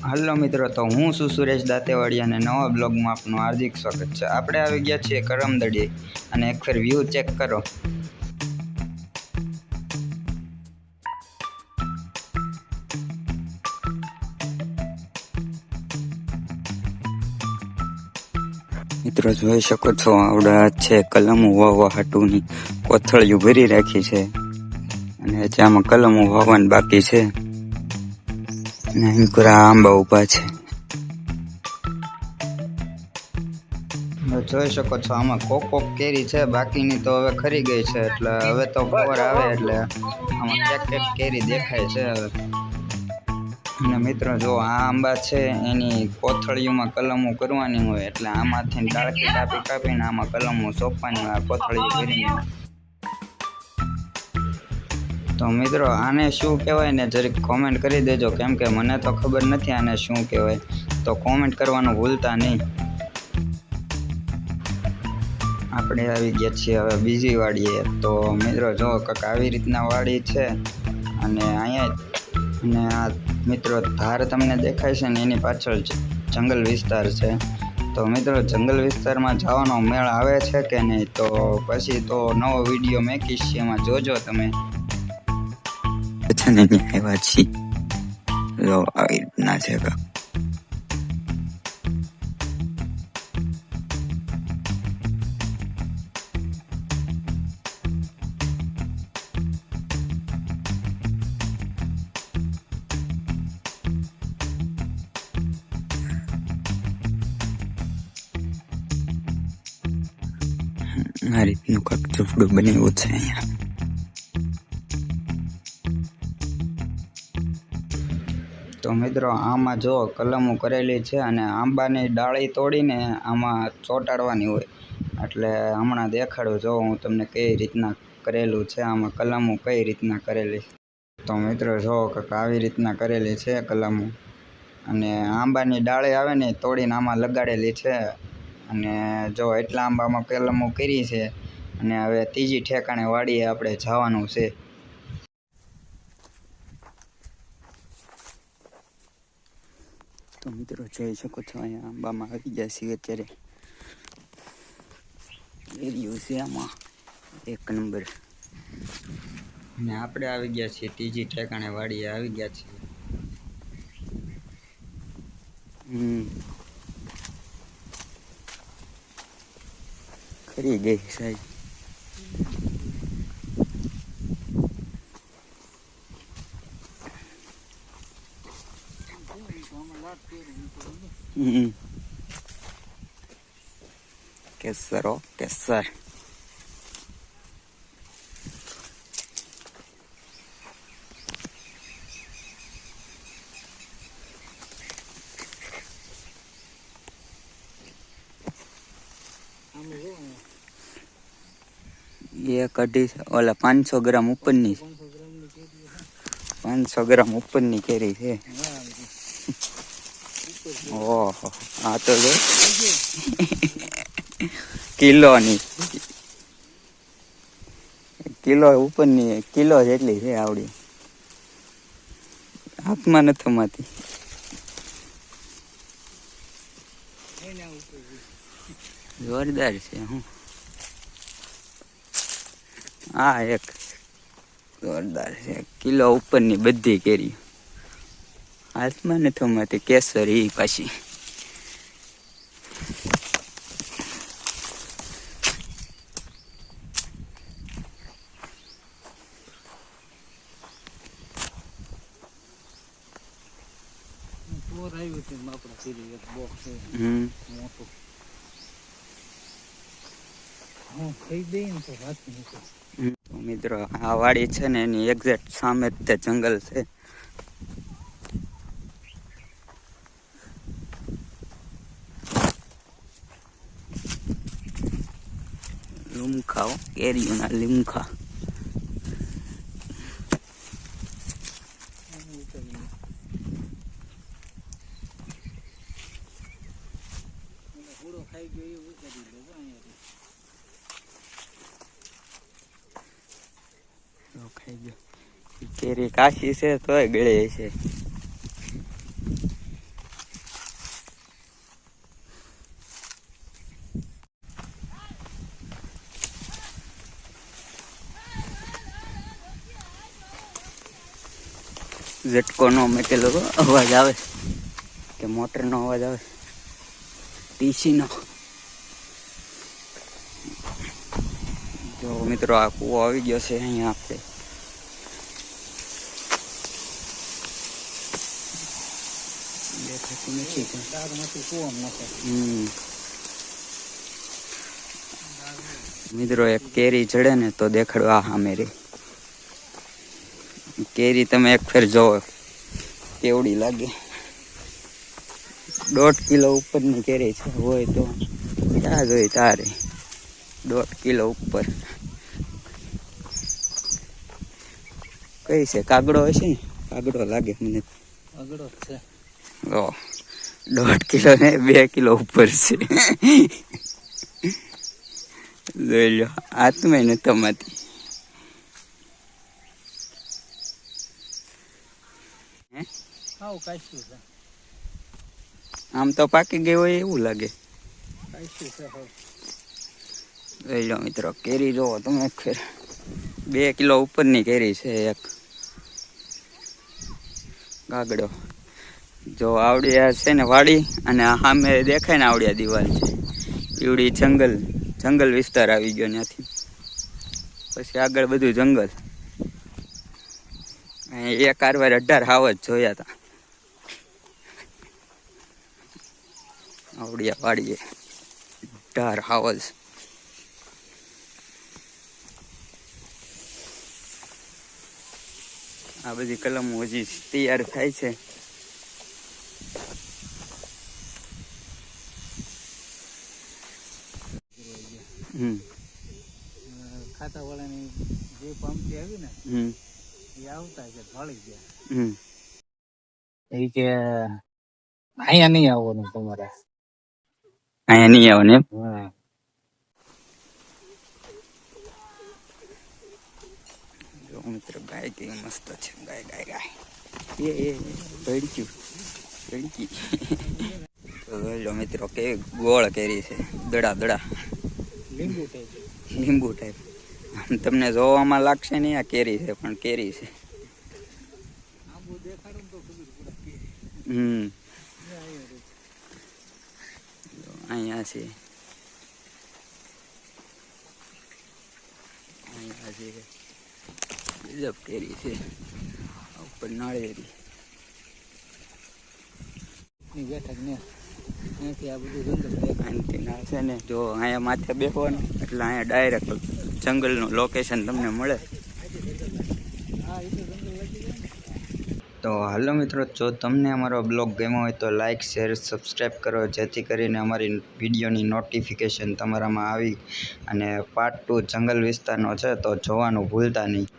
Hello મિત્રો, તો હું છું સુરેશ દાંતેવાડિયા અને નવા બ્લોગમાં આપનું હાર્દિક સ્વાગત છે. આપણે આવી ગયા છીએ કરમદડી અને એક ફેર વ્યૂ ચેક કરો. મિત્રો જોઈ શકો છો, આવડા છે કલમો વાવવા હાટુની કોથળીઓ ભરી રાખી છે અને આમાં કલમો વાવવાની બાકી છે અને અહીં આંબા ઉભા છે. જોઈ શકો છો, આમાં કોક કેરી છે, બાકીની તો હવે ખરી ગઈ છે. એટલે હવે તો ફોર આવે એટલે આમાં એક કેરી દેખાય છે હવે. અને મિત્રો જો આ આંબા છે, એની કોથળીઓમાં કલમો કરવાની હોય એટલે આમાંથી ડાળખી કાપીને આમાં કલમો સોંપવાની હોય કોથળીઓ ભરીને. તો મિત્રો આને શું કહેવાય ને જરીક કોમેન્ટ કરી દેજો, કેમ કે મને તો ખબર નથી આને શું કહેવાય. તો કોમેન્ટ કરવાનું ભૂલતા નહીં. આપણે આવી ગયા છીએ હવે બીજી વાડીએ. તો મિત્રો જો કંઈક આવી રીતના વાડી છે અને અહીંયા અને આ મિત્રો ધાર તમને દેખાય છે ને એની પાછળ જંગલ વિસ્તાર છે. તો મિત્રો જંગલ વિસ્તારમાં જવાનો મેળ આવે છે કે નહીં, તો પછી તો નવો વિડીયો મેકીશ, એમાં જોજો તમે. આવ્યા છીએ જો આવી રીતના છે. આ રીતનું કાંક ઝૂંપડું બનાવ્યું છે અહીંયા. તો મિત્રો આમાં જો કલમો કરેલી છે અને આંબાની ડાળી તોડીને આમાં ચોંટાડવાની હોય. એટલે હમણાં દેખાડું, જો હું તમને કઈ રીતના કરેલું છે, આમાં કલમો કઈ રીતના કરેલી. તો મિત્રો જો કંઈક આવી રીતના કરેલી છે કલમો અને આંબાની ડાળી આવે ને તોડીને આમાં લગાડેલી છે. અને જો એટલા આંબામાં કલમો કરી છે અને હવે ત્રીજી ઠેકાણે વાડીએ આપણે જવાનું છે. તો મિત્રો જોઈ શકો છો, અહીંયા આંબામાં આવી ગયા છીએ અત્યારે. એરિયું છે આમાં એક નંબર. અને આપણે આવી ગયા છીએ ત્રીજી ઠેકાણે વાડીએ આવી ગયા છીએ. ખરી ગઈ સાહેબ. કેસર કેસર. એક અઢી ઓલા 500 ગ્રામ ઉપરની, 500 ગ્રામ ઉપરની કેરી છે. ઓહો, આ તો કિલોની, કિલો ઉપરની, કિલો જેટલી છે આવડી. હાથમાં નથી થમાતી. જોરદાર છે. હું આ એક જોરદાર છે, કિલો ઉપરની બધી કેરી. હાથમાં નથી થમાતી. કેસર ઈ પાછી. મિત્રો આ વાડી છે ને એની એક્ઝેક્ટ સામે જ તે જંગલ છે. લીમખા, કેરીઓના લીમખા. ખાઈ ગયો એવું કરી લેજો અહીંયા ખાઈ ગયો. કેરી કાશી છે તોય ગળે છે. ઝટકો નો મેકેલો અવાજ આવે કે મોટરનો અવાજ આવે, ટીસીનો. જો મિત્રો આ કૂવો આવી ગયો છે અહીંયા આપણે. દેખાતું નથી. મિત્રો એક કેરી ચડે ને તો દેખાડો આ સામે રે કેરી. તમે એક ફેર જોવો કેવડી લાગે. 1.5 કિલો ઉપરની કેરી છે હોય તો ક્યાં જોઈ તારે. 1.5 કિલો ઉપર કઈ છે? કાગડો હશે ને? કાગડો લાગે મને. કાગડો છે. 1.5 કિલો ને 2 કિલો ઉપર છે. જોઈ લો આત્મે ને તમારી. આમ તો પાકી ગઈ હોય એવું લાગે. જોઈ લો મિત્રો કેરી જોવો તમે એક ફેર. 2 કિલો ઉપરની કેરી છે. એક કાગડો જો આવડિયા છે ને વાડી, અને આ સામે દેખાય ને આવડિયા દિવાલ છે. એવડી જંગલ વિસ્તાર આવી ગયો ત્યાંથી. પછી આગળ બધું જંગલ. એક વાર 18 હાવજ જોયા હતા આવડિયા વાડીએ. 18 હાવજ. આ બધી કલમો હજી તૈયાર થાય છે. ખાતા વાળાની જે પંપથી આવી ને એ આવતા છે ભાળી ગયા. એ કે અહીંયા નહીં આવવાનું તમારે. અહીંયા નહીં આવવાનું એમ? હા. જો મિત્ર ગાય કેવી મસ્ત છે. ગાય એ ભડકી. તો જોઈ લો મિત્રો કેવી ગોળ કેરી છે. દડા લીંબુ ટાઈપ. તમને જોવામાં લાગશે નહીં આ કેરી છે, પણ કેરી છે. અહીંયા છે. ગજબ કેરી છે. ઉપર નાળિયેરી. છે ને જો અહીંયા માથે બેસવાનું એટલે અહીંયા ડાયરેક્ટ જંગલનું લોકેશન તમને મળે. તો હાલો મિત્રો, જો તમને અમારો બ્લોગ ગમ્યો હોય તો લાઇક, શેર, સબસ્ક્રાઈબ કરો, જેથી કરીને અમારી વિડીયોની નોટિફિકેશન તમારામાં આવી. અને પાર્ટ 2 જંગલ વિસ્તારનો છે તો જોવાનું ભૂલતા નહીં.